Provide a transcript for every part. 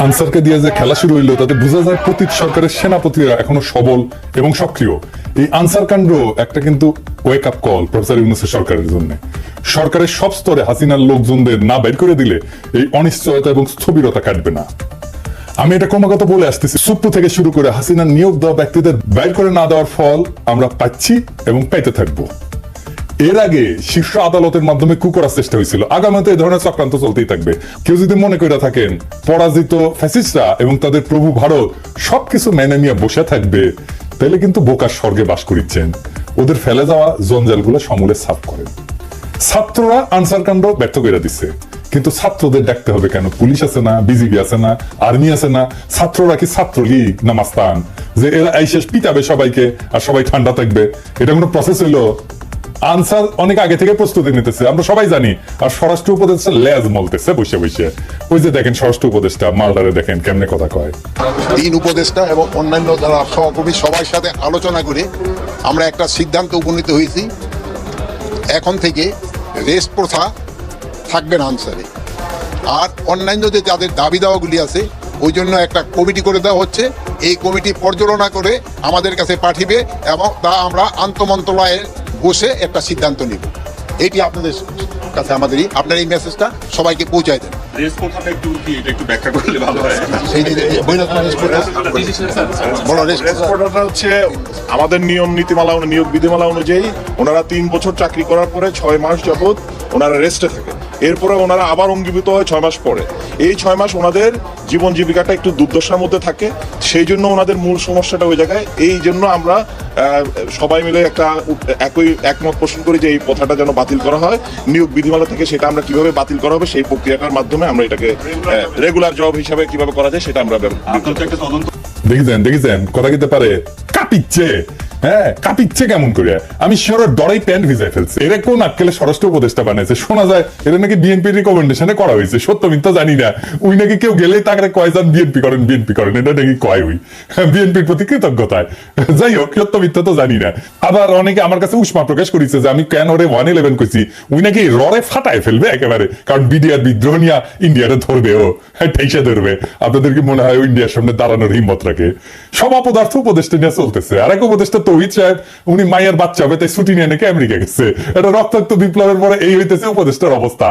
আনসারকে দিয়ে যে খেলা শুরু হইলো তাতে বোঝা যায় প্রতীক সরকারের সেনাপতিরা এখনো সবল এবং সক্রিয়। এই আনসার কাণ্ড একটা কিন্তু ওয়েক আপ কল প্রফেসর ইউনূসের সরকারের জন্য। সরকারের সব স্তরে হাসিনার লোকজনদের না বের করে দিলে এই অনিশ্চয়তা এবং স্থবিরতা কাটবে না। আমি এটা ক্রমাগত বলে আসতেছি, সুপ্পু থেকে শুরু করে হাসিনার নিয়োগ দেওয়া ব্যক্তিদের বের করে না দেওয়ার ফল আমরা পাচ্ছি এবং পাইতে থাকবো। এর আগে শীর্ষ আদালতের মাধ্যমে কু করার চেষ্টা হয়েছিল, আগামীতে এই ধরনের চক্রান্ত চলতেই থাকবে। কেউ যদি মনে করে থাকেন পরাজিত ফ্যাসিস্টরা এবং তাদের প্রভু ভারত সবকিছু মেনে নিয়ে বসে থাকবে, তাহলে কিন্তু বোকার স্বর্গে বাস করিচ্ছেন। ওদের ফেলে যাওয়া জঞ্জালগুলো সমূলে সাফ করেন। ছাত্ররা আনসার কাণ্ড ব্যর্থ করে দিচ্ছে, কিন্তু ছাত্রদের ডাকতে হবে কেন? পুলিশ আছে না, বিজিবি আছে না, আর্মি আছে না? ছাত্ররা কি ছাত্রলীগ না মাস্তান যে এরা এই শেষ পিটাবে সবাইকে আর সবাই ঠান্ডা থাকবে? এটা কোনো প্রসেস হইলো? আনসার অনেক আগে থেকে প্রস্তুতি নিতেছে, আমরা সবাই জানি। আর স্বরাষ্ট্র উপদেষ্টা লেজ মলতেছে বসে বসে। ওই যে দেখেন স্বরাষ্ট্র উপদেষ্টা মালদারে দেখেন কেমনে কথা কয়। তিন উপদেষ্টা এবং অন্যান্য যারা সহকর্মী সবার সাথে আলোচনা করে আমরা একটা সিদ্ধান্ত উপনীত হয়েছি, এখন থেকে রেস্ট প্রথা থাকবে না আনসারে। আর অন্যান্য যে যাদের দাবি দাওয়াগুলি আছে ওই জন্য একটা কমিটি করে দেওয়া হচ্ছে। এই কমিটি পর্যালোচনা করে আমাদের কাছে পাঠিবে এবং তা আমরা আন্তঃমন্ত্রণালয়ে বসে একটা সিদ্ধান্ত নিব। এটি আপনাদের কাছে আমাদেরই, আপনার এই মেসেজটা সবাইকে পৌঁছায় দেন। আমাদের নিয়ম নীতিমালা নিয়োগ বিধিমালা অনুযায়ী ওনারা 3 বছর চাকরি করার পরে 6 মাস যাবত ওনারা রেস্টে থাকে। এরপরে ওনারা আবার অঙ্গীভূত হয় 6 মাস পরে। এই 6 মাস ওনাদের জীবন জীবিকাটা একটু দুর্দশার মধ্যে থাকে, সেই জন্য ওনাদের মূল সমস্যাটা ওই জায়গায়। এই জন্য আমরা সবাই মিলে একটা একমত পোষণ করি যে এই প্রথাটা যেন বাতিল করা হয় নিয়োগ বিধিমালা থেকে। সেটা আমরা কিভাবে বাতিল করা হবে সেই প্রক্রিয়াটার মাধ্যমে আমরা এটাকে রেগুলার জব হিসাবে কিভাবে করা যায় সেটা আমরা দেখেছেন কথা কিতে পারে কাঁপিচ্ছে। হ্যাঁ, কাঁপিচ্ছে কেমন করে? আমি শিওরের ডরাই প্যান্ট ভিজাই ফেলছে। এরা কোন আক্কেলে স্বরাষ্ট্র উপদেষ্টা বানাইছে? শোনা যায় এটা নাকি বিএনপির রিকমেন্ডেশনে করা হয়েছে। সত্য মিথ্যা জানি না। উই নাকি কেউ গেলেই তাকে কয় যান বিএনপি করেন বিএনপি করেন, এটা নাকি কয় উই বিএনপির প্রতি কৃতজ্ঞতায়। যাই হোক, সত্য মিথ্যা তো জানি না। আবার অনেকে আমার কাছে উষ্মা প্রকাশ করেছে যে আমি কেন ওরে 111 কইছি। উই নাকি ররে ফাটায় ফেলবে একেবারে, কারণ বিডিআর বিদ্রোহ নিয়ে ইন্ডিয়ারে ধরবে, ও ঠেসে ধরবে। আপনাদের কি মনে হয় ইন্ডিয়ার সামনে দাঁড়ানোর হিম্মত রাখে? সব অপদার্থ উপদেষ্টা নিয়ে চলতেছে। আর এক উপদেষ্টা তৌহিদ সাহেব, উনি মায়ের বাচ্চা হবে তাই ছুটি নিয়ে নাকি আমেরিকা গেছে। এটা রক্তাক্ত বিপ্লবের পরে এই হইতেছে উপদেষ্টার অবস্থা।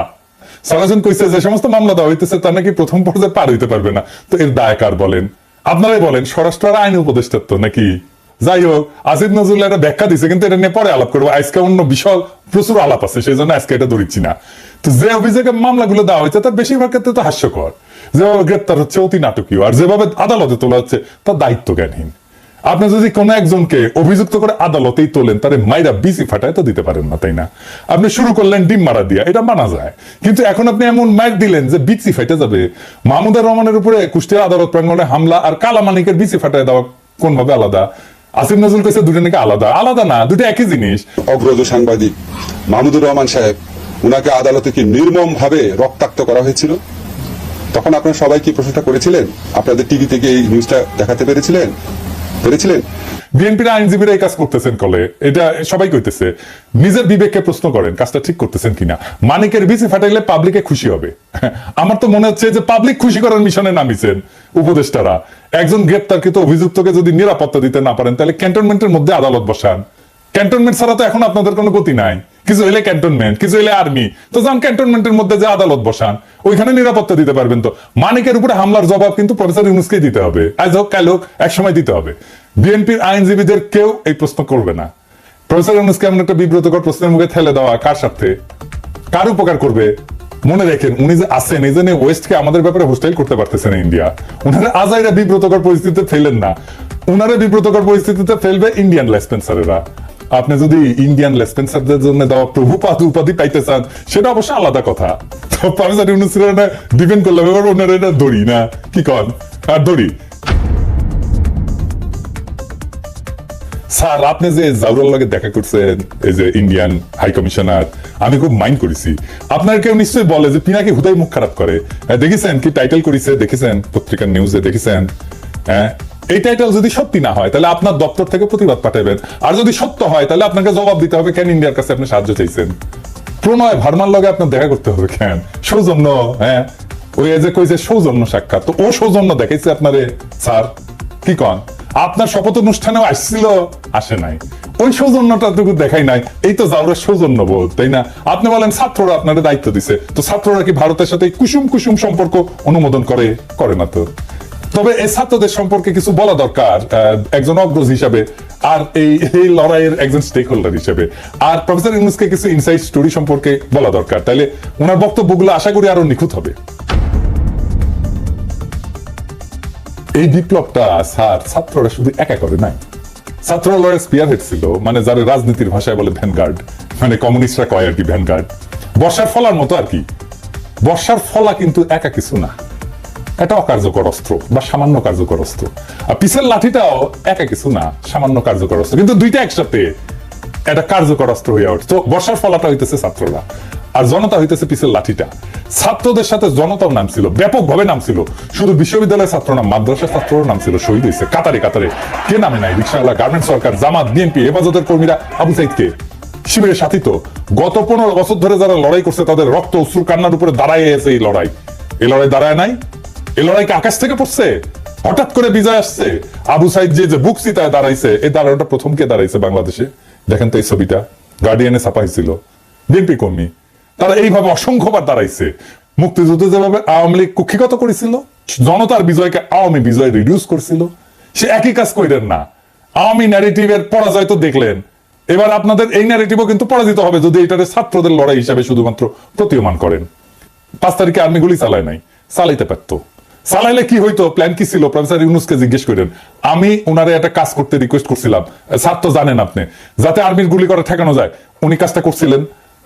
সারাজন কইছে যে সমস্ত মামলা দেওয়া হইতেছে তার নাকি প্রথম পর্যায়ে পার হইতে পারবে না। তো এর দায় কার বলেন? আপনারাই বলেন। স্বরাষ্ট্র আর আইন উপদেষ্টার তো নাকি? যাই হোক, আসিফ নজরুল একটা ব্যাখ্যা দিছে, কিন্তু এটা নিয়ে পরে আলাপ করবো। আজকে অন্য বিশাল প্রচুর আলাপ আছে, সেই জন্য আজকে এটা ধরিচ্ছি না। তো যে অভিযোগে মামলাগুলো দেওয়া হয়েছে তার বেশিরভাগ ক্ষেত্রে তো হাস্যকর। যেভাবে গ্রেপ্তার হচ্ছে অতি নাটকীয়, আর যেভাবে আদালতে তোলা হচ্ছে তার দায়িত্ব জ্ঞানহীন। আপনি যদি কোনো একজনকে অভিযুক্ত করে আদালতেই তোলেন, তারে মাইরা বিসি ফাটায় তো দিতে পারেন না, তাই না? আপনি শুরু করলেন ডিম মারা দিয়া, এটা মানা যায়। কিন্তু এখন আপনি এমন মাইর দিলেন যে বিসি ফাইটে যাবে। মাহমুদুর রহমানের উপরে কুষ্টিয়া আদালত প্রাঙ্গণে হামলা আর কালামানিকের বিসি ফাটায় দেওয়া কোন ভাবে আলাদা? আসিফ নজরুল কাছে দুটো নাকি আলাদা। আলাদা না, দুটো একই জিনিস। অগ্রজ সাংবাদিক মাহমুদুর রহমান সাহেব, উনাকে আদালতে কি নির্মম ভাবে রক্তাক্ত করা হয়েছিল? তখন আপনারা সবাই কি প্রশ্নটা করেছিলেন? আপনাদের টিভি থেকে এই নিউজটা দেখাতে পেরেছিলেন? বিএনপির আইনজীবীরা এই কাজ করতেছেন কলে, এটা সবাই কইতেছে। নিজের বিবেককে প্রশ্ন করেন কাজটা ঠিক করতেছেন কিনা। মানিকের বিসি ফাটাইলে পাবলিকে খুশি হবে। আমার তো মনে হচ্ছে যে পাবলিক খুশি করার মিশনে নামিছেন উপদেষ্টারা। একজন গ্রেপ্তারকৃত অভিযুক্তকে যদি নিরাপত্তা দিতে না পারেন, তাহলে ক্যান্টনমেন্টের মধ্যে আদালত বসান। ক্যান্টনমেন্ট ছাড়া তো এখন আপনাদের কোনো গতি নাই। কিছু হইলে ক্যান্টনমেন্ট, কিছু হইলে আর্মি, তো যান ক্যান্টনমেন্টের মধ্যে যে আদালত বসান, ওইখানে নিরাপত্তা দিতে পারবেন। তো মানিকের উপরে হামলার জবাব কিন্তু প্রফেসর ইউনূসকেই দিতে হবে। আজ হোক কাল হোক, এক সময় দিতে হবে। বিএনপির আইনজীবীদের কেউ এই প্রশ্ন করবে না। প্রফেসর ইউনূসকে এমন একটা বিব্রতকর প্রশ্নের মুখে ঠেলে দেওয়া কার স্বার্থে, কার উপকার করবে? মনে রাখেন, উনি যে আছেন এই জন্য ওয়েস্টকে আমাদের ব্যাপারে হোস্টাইল করতে পারতেছে না ইন্ডিয়া। উনারা আজাইরা বিব্রতকর পরিস্থিতিতে ফেলেন না, উনারা বিব্রতকর পরিস্থিতিতে ফেলবে ইন্ডিয়ান লেসপেন্সারেরা। আপনি যদি ইন্ডিয়ান লেসপেন্সারদের জন্য দেওয়া প্রভুপাদ উপাধি পাইতে চান, সেটা অবশ্য আলাদা কথা। তো প্রফেসর ইউনূসের ডিপেন্ড করলাম, এবার ওনারা এটা দড়ি না কি কন আর দড়ি। স্যার, আপনি যে জাউরার লগে দেখা করছেন, এই যে ইন্ডিয়ান হাই কমিশনার, আমি খুব মাইন্ড করেছি। আপনার কেউ নিশ্চয়ই বলে যে পিনাকি হুদাই মুখ খারাপ করে। দেখেছেন কি টাইটেল করেছে? দেখেছেন পত্রিকার নিউজে? দেখেছেন? হ্যাঁ, এই টাইটেল যদি সত্যি না হয় তাহলে আপনার দপ্তর থেকে প্রতিবাদ পাঠাবেন, আর যদি সত্য হয় তাহলে আপনাকে জবাব দিতে হবে কেন ইন্ডিয়ার কাছে আপনি সাহায্য চাইছেন। প্রণয় ভার্মার লগে আপনার দেখা করতে হবে কেন? সৌজন্য? হ্যাঁ, ওই যে কইছে সৌজন্য সাক্ষাৎ, তো ও সৌজন্য দেখাইছে আপনারে স্যার? কি কন? আপনার শপথ অনুষ্ঠানেও আসছিল, আসে নাই, ওই সৌজন্যটা টুকু দেখাই নাই। এই তো জাউরের সৌজন্য বোধ, তাই না? আপনি বলেন ছাত্ররা আপনাদের দায়িত্ব দিছে, তো ছাত্ররা কি ভারতের সাথে কুসুম কুসুম সম্পর্ক অনুমোদন করে না তো। তবে এই ছাত্রদের সম্পর্কে কিছু বলা দরকার একজন অগ্রজ হিসাবে, আর এই লড়াইয়ের একজন স্টেক হোল্ডার হিসেবে। আর প্রফেসর ইউনূসকে কিছু ইনসাইড স্টোরি সম্পর্কে বলা দরকার, তাইলে ওনার বক্তব্যগুলো আশা করি আরো নিখুঁত হবে। এই বিপ্লবটা স্যার ছাত্ররা শুধু একা করে নাই, ছাত্ররা লড়াই স্পিয়ার হেড ছিল, মানে যারা রাজনীতির ভাষায় বলে ভ্যানগার্ড, মানে কমিউনিস্টরা কয় আর কি ভ্যানগার্ড, বর্ষার ফলার মতো আর কি। বর্ষার ফলা কিন্তু একা কিছু না, এটা অকার্যকর অস্ত্র বা সামান্য কার্যকর অস্ত্র। আর পিছের লাঠিটাও একা কিছু না, সামান্য কার্যকর অস্ত্র, কিন্তু দুইটা একসাথে এটা কার্যকর অস্ত্র হয়ে উঠছে। তো বর্ষার ফলাটা হইতেছে ছাত্ররা, আর জনতা হইতেছে পিছের লাঠিটা। ছাত্রদের সাথে জনতার নাম ছিল, ব্যাপকভাবে নাম ছিল, শুধু বিশ্ববিদ্যালয়ের ছাত্র না, মাদ্রাসার ছাত্রর নাম ছিল, শহীদ হয়েছে কাতারে কাতারে। কে নামে নাই? রিকশাওয়ালা, গার্মেন্টস সরকার, জামাত, বিএনপি, হেফাজতের কর্মীরা, আবু সাইদকে শিবিরের সাথী। তো গত 15 বছর ধরে যারা লড়াই করছে তাদের রক্ত অশ্রু কান্নার উপরে দাঁড়ায় আছে এই লড়াই। এই লড়াই দাঁড়ায় নাই, এই লড়াইকে আকাশ থেকে পড়ছে, হঠাৎ করে বিজয় আসছে। আবু সাইদ যে বুক চিতায় দাঁড়াইছে, এই দাঁড়ানোটা প্রথম কে দাঁড়াইছে বাংলাদেশে? দেখেন তো এই ছবিটা, গার্ডিয়ানে ছাপা হয়েছিল, বিএনপি কর্মী। তারা এইভাবে অসংখ্যবার দাঁড়াইছে। মুক্তিযুদ্ধে যেভাবে আওয়ামী লীগ কুক্ষিগত করেছিল, জনতার বিজয়কে আওয়ামী বিজয় রিডিউস করছিল, সে একই কাজ কইলেন না। আওয়ামী ন্যারেটিভের পরাজয় তো দেখলেন, এবার আপনাদের এই ন্যারেটিভও কিন্তু পরাজিত হবে যদি এটারে ছাত্রদের লড়াই হিসাবে শুধুমাত্র প্রতীয়মান করেন। 5 তারিখে আর্মি গুলি চালায় নাই, চালাইতে পারতো। চালাইলে কি হইতো, প্ল্যান কি ছিল? প্রফেসর ইউনূসকে জিজ্ঞেস করেন। আমি ওনারে একটা কাজ করতে রিকোয়েস্ট করছিলাম, স্যার তো জানেন আপনি, যাতে আর্মির গুলি করে ঠেকানো যায়। উনি কাজটা করছিলেন,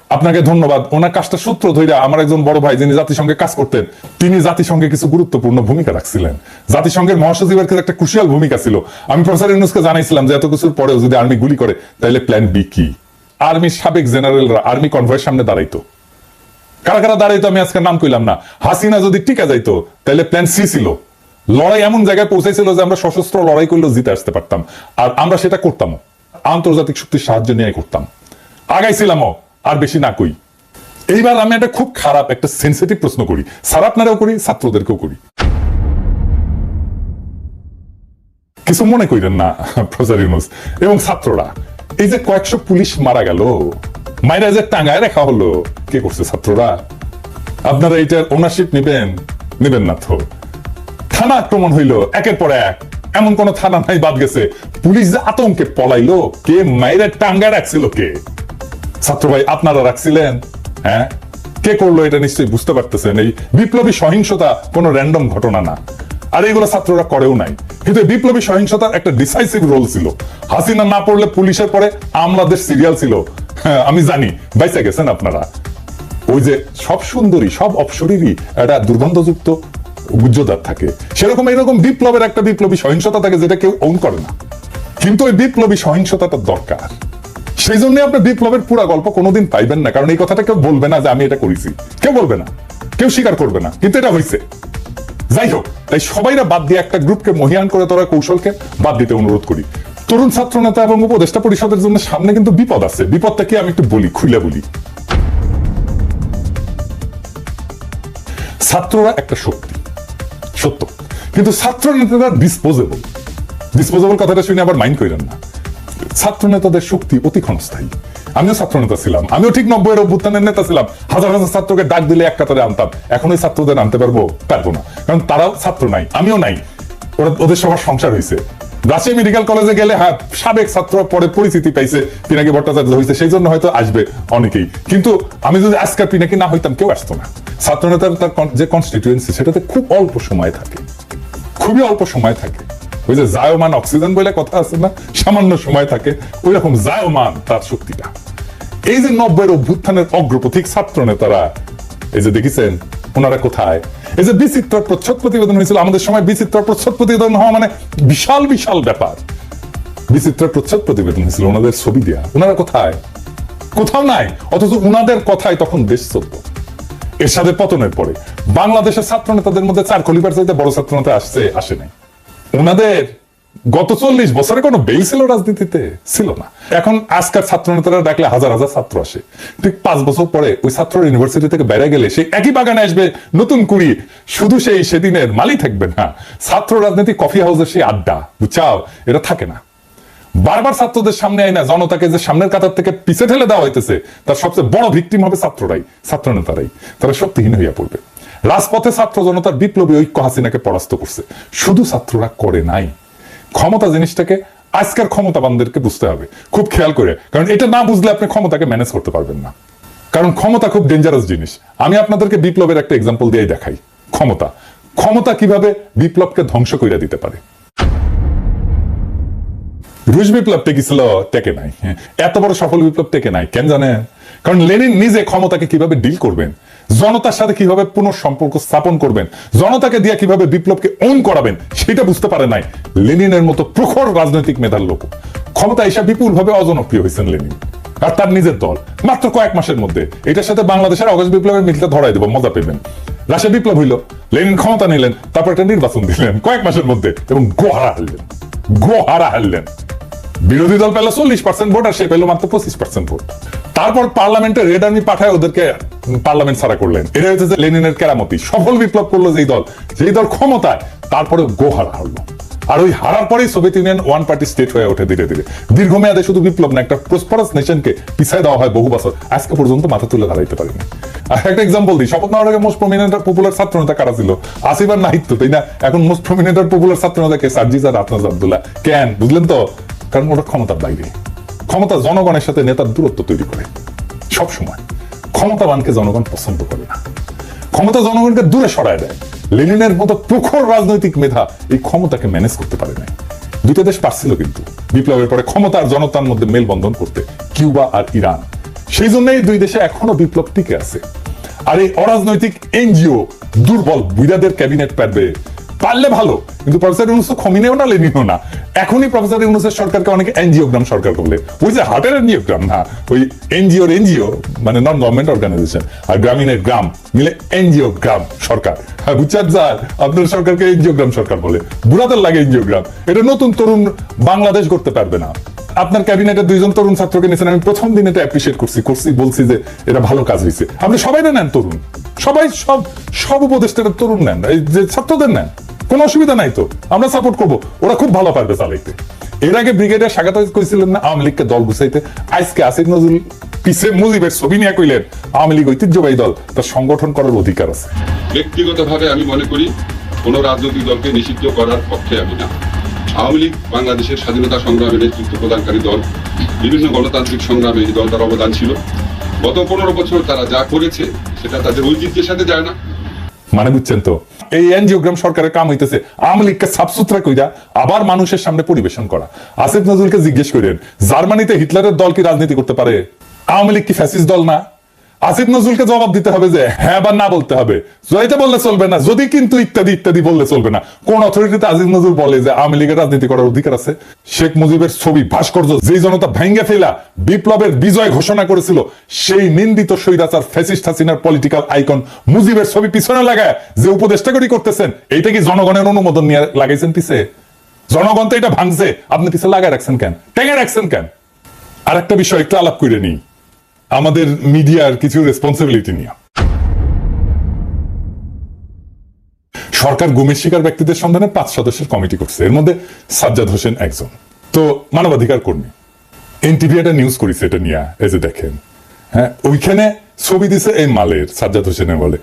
আপনাকে ধন্যবাদ। ওনার কাজটা সূত্র ধইরা আমার একজন বড় ভাই যিনি জাতিসংঘে কাজ করতেন, তিনি জাতিসংঘে কিছু গুরুত্বপূর্ণ ভূমিকা রাখছিলেন। জাতিসংঘের মহাসচিবের কাছে একটা ক্রুশিয়াল ভূমিকা ছিল। আমি প্রফেসর ইউনূসকে জানাইছিলাম যে এত কিছুর পরেও যদি আর্মি গুলি করে তাহলে প্ল্যান বি কি? আর্মির সাবেক জেনারেলরা আর্মি কনভয়ের সামনে দাঁড়াইতো। কারা কারা দাঁড়াইতো আমি আজকে নাম কইলাম না। হাসিনা যদি টিকা যাইতো তাহলে প্ল্যান সি ছিল। লড়াই এমন জায়গায় পৌঁছাইছিল যে আমরা সশস্ত্র লড়াই করলেও জিতে আসতে পারতাম, আর আমরা সেটা করতাম, আন্তর্জাতিক শক্তির সাহায্য নিয়ে করতাম, আগাইছিলামও। আর বেশি না কই। এইবার আমি একটা খুব খারাপ একটা সেন্সিটিভ প্রশ্ন করি, স্যার আপনারাও করি, ছাত্রদেরকেও করি, কিছু মনে করেন না প্রফেসর ইউনূস এবং ছাত্ররা। এই যে কয়েকশো পুলিশ মারা গেল, মাইরা যে টাঙ্গায় রাখা হলো, কে করছে? ছাত্ররা। আপনারা এটার ওনারশিপ নেবেন না তো? থানা আক্রমণ হইলো একের পর এক, এমন কোন থানা নাই বাদ গেছে। পুলিশ যে আতঙ্কে পলাইলো, কে মাইরা টাঙ্গায় রাখছিল? কে? ছাত্র ভাই আপনারা রাখছিলেন? হ্যাঁ, কে করলো এটা নিশ্চয়ই বুঝতে পারতেছেন। এই বিপ্লবী সহিংসতা কোনো র্যান্ডম ঘটনা না, আর এগুলো ছাত্ররা করেও নাই। কিন্তু বিপ্লবী সহিংসতার একটা ডিসাইসিভ রোল ছিল। হাসিনা না পড়লে পুলিশের পরে আমলাদের সিরিয়াল ছিল। হ্যাঁ, আমি জানি বাইসা গেছেন আপনারা। ওই যে সব সুন্দরী সব অপসরীরই একটা দুর্গন্ধযুক্ত গুজ্জদার থাকে, সেরকম এরকম বিপ্লবের একটা বিপ্লবী সহিংসতা থাকে যেটা কেউ ওন করে না, কিন্তু ওই বিপ্লবী সহিংসতাটা দরকার। সেই জন্য আপনি বিপ্লবের পুরা গল্প কোনোদিন পাইবেন না, কারণ এই কথাটা কেউ বলবে না যে আমি এটা করেছি, কেউ বলবে না, কেউ স্বীকার করবে না, কিন্তু এটা হয়েছে। যাই হোক, তাই সবাইরা বাদ দিয়ে একটা গ্রুপকে মহিয়ান করে তোরা কৌশলকে বাদ দিতে অনুরোধ করি। তরুণ ছাত্র নেতা এবং উপদেষ্টা পরিষদের জন্য সামনে কিন্তু বিপদ আছে। বিপদটা কি আমি একটু বলি, খুলে বলি। ছাত্ররা একটা শক্তি, সত্য, কিন্তু ছাত্র নেতারা ডিসপোজেবল কথাটা শুনে আবার মাইন্ড করেন না। ছাত্র নেতাদের শক্তি অতি ক্ষণস্থায়ী। আমিও ছাত্র নেতা ছিলাম, আমিও ঠিক 90-এর অভ্যুত্থানের নেতা ছিলাম। হাজার হাজার ছাত্রকে ডাক দিলে এক কাতারে আনতাম। এখন ওই ছাত্রদের আনতে পারবো না, কারণ তারাও ছাত্র নাই, আমিও নাই। ওদের সবার সংসার হয়েছে। রাজশাহী মেডিকেল কলেজে গেলে হ্যাঁ, সাবেক ছাত্র পরে পরিচিতি পাইছে, পিনাকি ভট্টাচার্য হয়েছে, সেই জন্য হয়তো আসবে অনেকেই। কিন্তু আমি যদি আজকাল পিনাকি না হইতাম, কেউ আসতো না। ছাত্র নেতার তার যে কনস্টিটিউয়েন্সি, সেটাতে খুব অল্প সময় থাকে, খুবই অল্প সময় থাকে। ওই যে জায়মান অক্সিজেন বলে কথা আছে না, সামান্য সময় থাকে, ওই রকম জায়মান তার শক্তিটা। এই যে 90-এর অভ্যুত্থানের অগ্রপথিক ছাত্র নেতারা, এই যে দেখেছেন ওনারা কোথায়? এই যে বিচিত্র প্রচ্ছদ প্রতিবেদন হয়েছিল আমাদের সময়, বিচিত্র প্রচ্ছদ প্রতিবেদন হওয়া মানে বিশাল বিশাল ব্যাপার। বিচিত্র প্রচ্ছদ প্রতিবেদন হয়েছিল, ওনাদের ছবি দেয়া, ওনারা কোথায়? কোথাও নাই। অথচ ওনাদের কথায় তখন দেশ চলত। এরশাদের পতনের পরে বাংলাদেশের ছাত্র নেতাদের মধ্যে 4 খলিফার চাইতে বড় ছাত্র নেতা আসে নাই। ওনাদের গত 40 বছরে কোনো বেল ছিল রাজনীতিতে? ছিল না। এখন আজকাল ছাত্র নেতারা ডাকলে হাজার হাজার ছাত্র আসে, ঠিক 5 বছর পরে ওই ছাত্র ইউনিভার্সিটি থেকে বেড়ে গেলে সেই একই বাগানে আসবে নতুন কুড়ি, শুধু সেই সেদিনের মালি থাকবে না। ছাত্র রাজনীতি কফি হাউসের সেই আড্ডা, বুঝছাও, এটা থাকে না। বারবার ছাত্রদের সামনে আয় না, জনতাকে যে সামনের কাতার থেকে পিছে ঠেলে দেওয়া হইতেছে, তার সবচেয়ে বড় ভিকটিম হবে ছাত্ররাই, ছাত্র নেতারাই। তারা শক্তিহীন হইয়া পড়বে। রাজপথে ছাত্র জনতার বিপ্লবী ঐক্য হাসিনাকে পরাস্ত করছে, শুধু ছাত্ররা করে নাই। ক্ষমতা জিনিসটাকে আজকের ক্ষমতাবানদেরকে বুঝতে হবে খুব খেয়াল করে, কারণ এটা না বুঝলে আপনি ক্ষমতাকে ম্যানেজ করতে পারবেন না। কারণ ক্ষমতা খুব ডেঞ্জারাস জিনিস। আমি আপনাদেরকে বিপ্লবের একটা এক্সাম্পল দিয়ে দেখাই। ক্ষমতা ক্ষমতা কিভাবে বিপ্লবকে ধ্বংস করে দিতে পারে। রুশ বিপ্লব টেকেছিল, টেকে নাই। এত বড় সফল বিপ্লব টেকে নাই, কেন জানেন? কারণ লেনিন নিজে ক্ষমতাকে কিভাবে ডিল করবেন, জনতার সাথে কিভাবে পুনঃসম্পর্ক স্থাপন করবেন, জনতাকে দিয়ে কিভাবে বিপ্লবকে ওন করাবেন, সেটা বুঝতে পারে নাই লেনিনের মতো প্রখর রাজনৈতিক মেধার লোক। ক্ষমতা এসে বিপুল ভাবে অজনপ্রিয় হয়েছেন লেনিন আর তার নিজের দল মাত্র কয়েক মাসের মধ্যে। এটার সাথে বাংলাদেশের অগস্ট বিপ্লবের মিলটা ধরাই দেবো, মজা পেবেন। রাশিয়া বিপ্লব হইল, লেনিন ক্ষমতা নিলেন, তারপর একটা নির্বাচন দিলেন কয়েক মাসের মধ্যে এবং গোহারা হারলেন। বিরোধী দল পেল 40% ভোট আর সে পেল মাত্র 25% ভোট। তারপর পার্লামেন্টে রেড আর্মি পাঠায় ওদেরকে পার্লামেন্ট ছাড়া করলেন। এটা হচ্ছে যে লেনিনের কেরামতি। সফল বিপ্লব করলো যেই দল ক্ষমতায়, তারপরে গোহারা হারলো। আর ওই হারার পরেই Soviet union one party state হয়ে ওঠে ধীরে ধীরে। দীর্ঘমেয়াদে শুধু বিপ্লব না, একটা প্রসপারাস নেশনকে পিছায় দেওয়া হয় বহু বছর, আজকে পর্যন্ত মাথা তুলে দাঁড়াইতে পারেনি। আর একটা এক্সাম্পল দিই, শপথ নেওয়ার আগে মোস্ট প্রমিনেন্ট আর পপুলার ছাত্র নেতা কারা ছিল? আসিফ আর নাহিদ তো, তাই না? এখন মোস্ট প্রমিনেন্ট আর পপুলার ছাত্র নেতা কে? সার্জিস আর আফনাজ আব্দুল্লাহ। কেন বুঝলেন তো? কারণ ওটা ক্ষমতার বাইরে। ক্ষমতা জনগণের সাথে নেতার দূরত্ব তৈরি করে সব সময়। ক্ষমতাবানকে জনগণ পছন্দ করে না, ক্ষমতা জনগণকে দূরে সরায় দেয়। লেনিনের মতো প্রখর রাজনৈতিক মেধা এই ক্ষমতাকে ম্যানেজ করতে পারে নাই। দুইটা দেশ পারছিল কিন্তু বিপ্লবের পরে ক্ষমতা আর জনতার মধ্যে মেলবন্ধন করতে, কিউবা আর ইরান। সেই জন্যই দুই দেশে এখনো বিপ্লব টিকে আছে। আর এই অরাজনৈতিক এনজিও দুর্বল বুইরাদের ক্যাবিনেট পারবে, পারলে ভালো, কিন্তু প্রফেসর ইউনূস তো খমিনেও না, লেনিনও না। এখনই প্রফেসর ইউনূসের সরকারকে অনেকে এনজিওগ্রাম সরকার বলে। ওই যে হার্টের এনজিওগ্রাম না, ওই এনজিও মানে নন গভর্নমেন্ট অর্গানাইজেশন, আর গ্রামীণের গ্রাম মিলে এনজিওগ্রাম সরকার। হ্যাঁ বুঝছেন স্যার, আপনার সরকারকে এনজিওগ্রাম সরকার বলে। বুড়াদের লাগে এনজিওগ্রাম। এটা নতুন তরুণ বাংলাদেশ করতে পারবে না। আপনার ক্যাবিনেটে 2জন তরুণ ছাত্রকে নিয়েছেন, আমি প্রথম দিন এটা অ্যাপ্রিসিয়েট করছি, বলছি যে এটা ভালো কাজ হয়েছে। আপনি সবাই নেন তরুণ, সবাই সব উপদেষ্টারা তরুণ নেন, এই যে ছাত্রদের নেন, কোনো অসুবিধা নাই তো, আমরা সাপোর্ট করবো। ওরা খুব ভালো পারবে চালাইতে। এর আগে ব্রিগেডিয়ার স্বাগত কইছিলেন না আওয়ামী লীগকে দল গুছাইতে, আজকে আসিফ নজরুল পিছে মুজিবের ছবি নিয়ে কইলেন আওয়ামী লীগ ঐতিহ্যবাহী দল, তার সংগঠন করার অধিকার আছে। ব্যক্তিগতভাবে আমি মনে করি কোন রাজনৈতিক দলকে নিষিদ্ধ করার পক্ষে আমি না। আওয়ামী লীগ বাংলাদেশের স্বাধীনতা সংগ্রামে নেতৃত্ব প্রদানকারী দল, বিভিন্ন গণতান্ত্রিক সংগ্রামে এই দলটার অবদান ছিল। গত 15 বছর তারা যা করেছে সেটা তাদের ঐতিহ্যের সাথে যায় না। মানে বুঝছেন তো, এই এনজিওগ্রাম সরকারের কাম হইতেছে আওয়ামী লীগকে সাফসুতরা কইরা আবার মানুষের সামনে পরিবেশন করা। আসিফ নজরুলকে জিজ্ঞেস করেন, জার্মানিতে হিটলারের দল কি রাজনীতি করতে পারে? আওয়ামী লীগ কি ফ্যাসিস্ট দল না? আসিফ নজরুলকে জবাব দিতে হবে যে হ্যাঁ বা না বলতে হবে। জয়তে বললে চলবে না, যদি কিন্তু ইত্যাদি ইত্যাদি বললে চলবে না। কোন অথরিটিতে আসিফ নজরুল বলে যে আওয়ামী লীগের রাজনীতি করার অধিকার আছে? শেখ মুজিবের ছবি ভাস্কর্য যে জনতা ভেঙ্গে ফেলা বিপ্লবের বিজয় ঘোষণা করেছিল, সেই নিন্দিত স্বৈরাচার ফ্যাসিস্ট হাসিনার পলিটিক্যাল আইকন মুজিবের ছবি পিছনে লাগায় যে উপদেষ্টাগরি করতেছেন, এইটা কি জনগণের অনুমোদন নিয়ে লাগাইছেন পিছে? জনগণ তো এটা ভাঙছে, আপনি পিছে লাগায় রাখছেন কেন, টেঙে রাখছেন কেন? আর একটা বিষয় একটু আলাপ করে নিই আমাদের মিডিয়ার কিছু রেসপন্সিবিলিটি নিয়ে। সরকার গুমের শিকার ব্যক্তিদের সন্ধানে 5 সদস্যের কমিটি করছে, এর মধ্যে সাজ্জাদ হোসেন একজন। তো মানবাধিকার কর্মী, এনটিভি একটা নিউজ করেছে এটা নিয়ে, এই যে দেখেন, হ্যাঁ ওইখানে ছবি দিছে এই মালের, সাজ্জাদ হোসেনের বলে।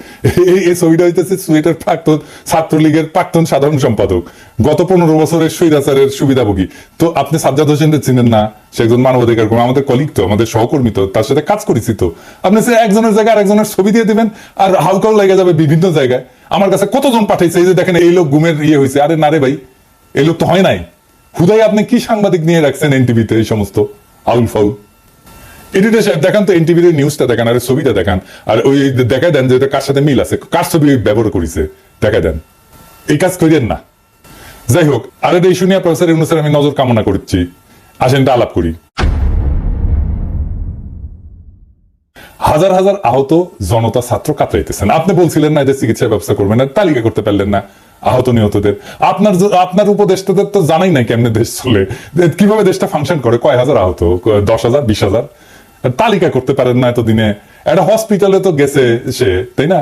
এই ছবিটা হইতেছে সুয়েটার প্রাক্তন ছাত্রলীগের প্রাক্তন সাধারণ সম্পাদক, গত 15 বছরের স্বৈরাচারের সুবিধাভোগী। তো আপনি সাজ্জাদ হোসেনকে চিনেন না? সে একজন মানবাধিকার কর্মী, আমাদের কলিগ তো, আমাদের সহকর্মী তো, তার সাথে কাজ করেছি তো। আপনি সে একজনের জায়গায় আরেকজনের ছবি দিয়ে দিবেন আর হাউকাও লেগে যাবে বিভিন্ন জায়গায়। আমার কাছে কতজন পাঠাইছে, এই যে দেখেন এই লোক গুমের ইয়ে হয়েছে। আরে না রে ভাই, এই লোক তো হয় নাই। হুদাই আপনি কি সাংবাদিক নিয়ে রাখছেন এনটিভিতে এই সমস্ত আউল ফাউল? এডিটর সাহেব দেখান তো এনটিভির নিউজটা দেখান, আর ছবিটা দেখান, আর ওই দেখায় দেন যে এটা কার সাথে মিল আছে, কার ছবি ব্যবহার করেছে দেখায় দেন। এই কাজ করেন না। যাই হোক, আর এই শুনিয়া প্রফেসর ইউনূসের আমি নজর কামনা করছি। আসেন এটা আলাপ করি। হাজার হাজার আহত জনতা ছাত্র কাতরাইতেছেন। আপনি বলছিলেন না এদের চিকিৎসার ব্যবস্থা করবেন না, তালিকা করতে পারলেন না। আহত নিহতদের। আপনার উপদেষ্টাদের তো জানাই নাই কেমনে দেশ চলে, কিভাবে দেশটা ফাংশন করে, কয় হাজার আহত, 10,000 20,000 তালিকা করতে পারেন না এতদিনে। একটা হসপিটালে তো গেছে সে, তাই না?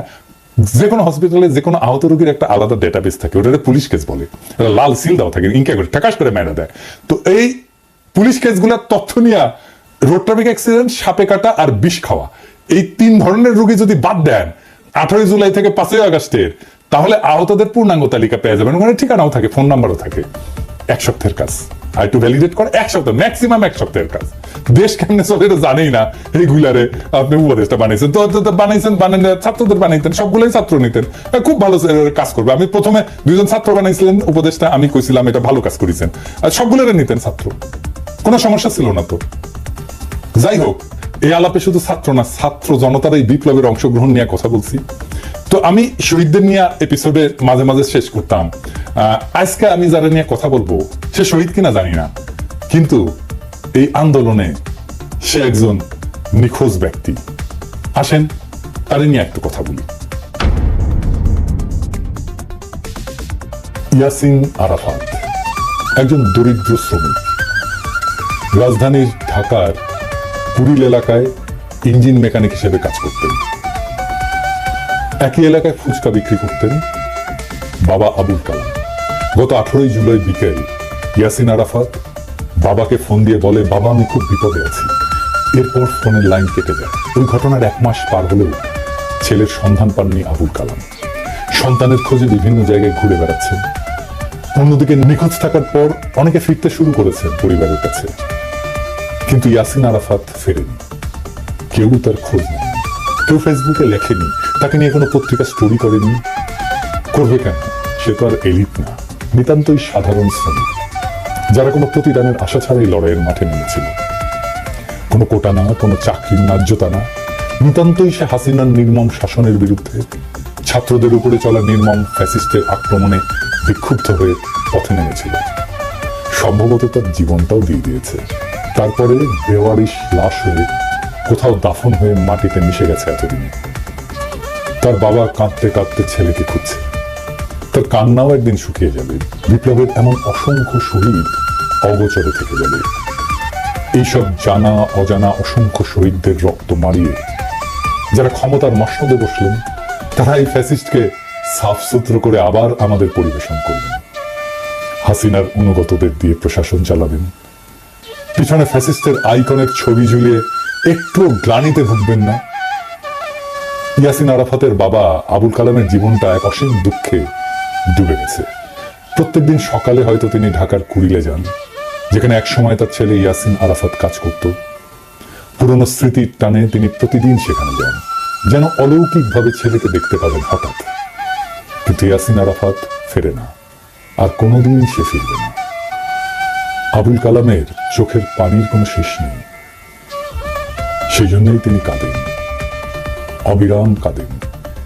যে কোনো হসপিটালে যে কোনো আহত রোগীর একটা আলাদা ডেটাবেস থাকে, ওটা পুলিশ কেস বলে, লাল সিল দেওয়া থাকে, ইনকা করে ঠাকাশ করে মেরে দেয়। তো এই পুলিশ কেসগুলোর তথ্য নিয়ে রোড ট্রাফিক অ্যাক্সিডেন্ট, সাপে কাটা আর বিষ খাওয়া, এই 3 ধরনের রোগী যদি বাদ দেন 18 জুলাই থেকে 5 আগস্টের, তাহলে আহতদের পূর্ণাঙ্গ তালিকা পেয়ে যাবেন। ওখানে ঠিকানাও থাকে, ফোন নাম্বারও থাকে। 1 সপ্তাহের কাজ, আর একটু ভ্যালিডেট করে 1 সপ্তাহ, ম্যাক্সিমাম 1 সপ্তাহের কাজ। দেশ কেমনে চলে এটা জানেই না, এইগুলারে আপনি উপদেশটা বানাইছেন। তো বানাইন ছাত্রদের বানাইতেন, সবগুলোই ছাত্র নিতেন, খুব ভালো কাজ করবে। আমি প্রথমে 2 জন ছাত্র বানাইছিলেন উপদেশটা, আমি কইছিলাম এটা ভালো কাজ করেছেন, আর সবগুলোরে নিতেন ছাত্র, কোনো সমস্যা ছিল না। তো যাই হোক, এই আলাপে শুধু ছাত্র না, ছাত্র জনতার এই বিপ্লবের অংশগ্রহণ নিয়ে কথা বলছি। তো আমি শহীদদের নিয়ে এপিসোডে মাঝে মাঝে শেষ করতাম। আজকে আমি যারা নিয়ে কথা বলবো সে শহীদ কিনা জানি না, কিন্তু এই আন্দোলনে সে একজন নিখোঁজ ব্যক্তি। আসেন তারে নিয়ে একটু কথা বলি। ইয়াসিন আরাফাত একজন দরিদ্র শ্রমিক, রাজধানীর ঢাকার কুড়িল এলাকায় ইঞ্জিন মেকানিক হিসেবে কাজ করতেন। একই এলাকায় ফুচকা বিক্রি করতেন বাবা আবুল কালাম। গত 18 জুলাই বিকেল ইয়াসিন আরাফাত বাবাকে ফোন দিয়ে বলে, বাবা আমি খুব বিপদে আছি। এরপর ফোনের লাইন কেটে যায়। ওই ঘটনার 1 মাস পার হলেও ছেলের সন্ধান পাননি আবুল কালাম। সন্তানের খোঁজে বিভিন্ন জায়গায় ঘুরে বেড়াচ্ছেন। অন্যদিকে নিখোঁজ থাকার পর অনেকে ফিরতে শুরু করেছেন পরিবারের কাছে, কিন্তু ইয়াসিন আরাফাত ফেরেনি। কেউ তার খোঁজ নেয়নি, কেউ ফেসবুকে লেখেনি, তাকে নিয়ে কোনো পত্রিকা স্টোরি করেনি। করবে কেন? সে তো আর এলিট না, নিতান্তই সাধারণ শ্রমিক, যারা কোনো প্রতিদানের আশা ছাড়াই লড়াইয়ের মাঠে নেমেছিল। কোনো কোটা না, কোনো চাকরির ন্যায্যতা না, নিতান্তই সে হাসিনার নির্মম শাসনের বিরুদ্ধে, ছাত্রদের উপরে চলা নির্মম ফ্যাসিস্টের আক্রমণে বিক্ষুব্ধ হয়ে পথে নেমেছিল। সম্ভবত তার জীবনটাও দিয়ে দিয়েছে। তারপরে বেওয়ারিশ লাশ হয়ে কোথাও দাফন হয়ে মাটিতে মিশে গেছে এতদিনে। তার বাবা কাঁদতে কাঁদতে ছেলেকে খুঁজছে। তার কান্নাও একদিন শুকিয়ে যাবে। বিপ্লবের এমন অসংখ্য শহীদ অগোচরে থেকে যাবে। এইসব জানা অজানা অসংখ্য শহীদদের রক্ত মারিয়ে যারা ক্ষমতার মসনদে বসলেন, তারা এই ফ্যাসিস্টকে সাফ সুতরো করে আবার আমাদের পরিবেশন করবেন। হাসিনার অনুগতদের দিয়ে প্রশাসন চালাবেন। পিছনে ফ্যাসিস্টের আইকনের ছবি ঝুলিয়ে একটু গ্লানিতে ভুগবেন না। ইয়াসিন আরাফাতের বাবা আবুল কালামের জীবনটা এক অসীম দুঃখে ডুবে গেছে। প্রত্যেকদিন সকালে হয়তো তিনি ঢাকার কুড়িলে যান, যেখানে একসময় তার ছেলে ইয়াসিন আরাফাত কাজ করত। পুরনো স্মৃতির টানে তিনি প্রতিদিন সেখানে যান, যেন অলৌকিকভাবে ছেলেকে দেখতে পাবেন হঠাৎ। কিন্তু ইয়াসিন আরাফাত ফেরে না, আর কোনোদিন সে ফিরবে না। আবুল কালামের চোখের পানির কোনো শেষ নেই, সেই জন্যই তিনি কাঁদেন, অবিরাম কাঁদেন।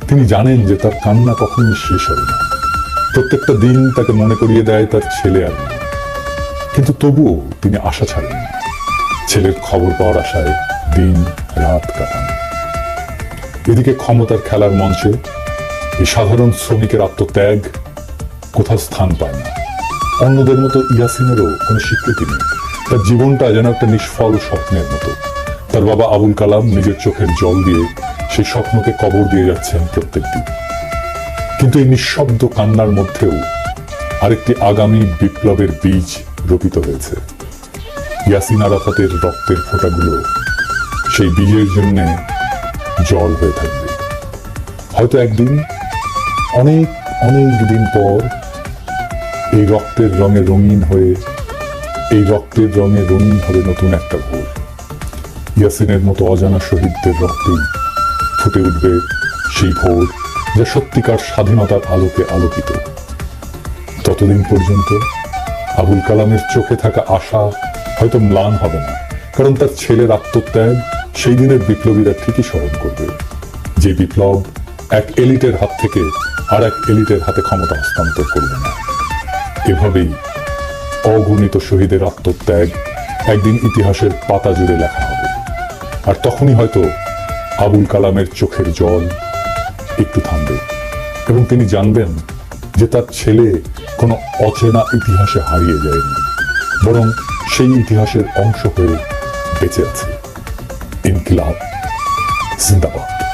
তিনি জানেন যে তার কান্না কখনোই শেষ হবে না। প্রত্যেকটা দিন তাকে মনে করিয়ে দেয় তার ছেলে আর নেই। কিন্তু তবুও তিনি আশা ছাড়েন না। ছেলের খবর পাওয়ার আশায় দিন রাত কাটান। এদিকে ক্ষমতার খেলার মঞ্চে এই সাধারণ শ্রমিকের আত্মত্যাগ কোথাও স্থান পায় না। অন্যদের মতো ইয়াসিনেরও কোনো স্বীকৃতি নেই। তার জীবনটা যেন একটা নিষ্ফল স্বপ্নের মতো। তার বাবা আবুল কালাম নিজের চোখের জল দিয়ে সেই স্বপ্নকে কবর দিয়ে যাচ্ছেন প্রত্যেক দিন। কিন্তু এই নিঃশব্দ কান্নার মধ্যেও আরেকটি আগামী বিপ্লবের বীজ রোপিত হয়েছে। ইয়াসিন আরাফাতের রক্তের ফোঁটাগুলো সেই বীজের জন্য জল হয়ে থাকবে। হয়তো একদিন, অনেক অনেক দিন পর, এই রক্তের রঙে রঙিন হয়ে, এই রক্তের রঙে রঙিন হবে নতুন একটা ভোর। ইয়াসিনের মতো অজানা শহীদদের রক্তেই ফুটে উঠবে সেই ভোর, যা সত্যিকার স্বাধীনতার আলোকে আলোকিত। ততদিন পর্যন্ত আবুল কালামের চোখে থাকা আশা হয়তো ম্লান হবে না, কারণ তার ছেলের আত্মত্যাগ সেই দিনের বিপ্লবীরা ঠিকই স্মরণ করবে, যে বিপ্লব এক এলিটের হাত থেকে আর এক এলিটের হাতে ক্ষমতা হস্তান্তর করবে না। এভাবেই অগণিত শহীদের আত্মত্যাগ একদিন ইতিহাসের পাতা জুড়ে লেখা হবে। আর তখনই হয়তো আবুল কালামের চোখের জল একটু থামবে এবং তিনি জানবেন যে তার ছেলে কোনো অচেনা ইতিহাসে হারিয়ে যায়নি, বরং সেই ইতিহাসের অংশ হয়ে বেঁচে আছে। ইনকিলাব জিন্দাবাদ।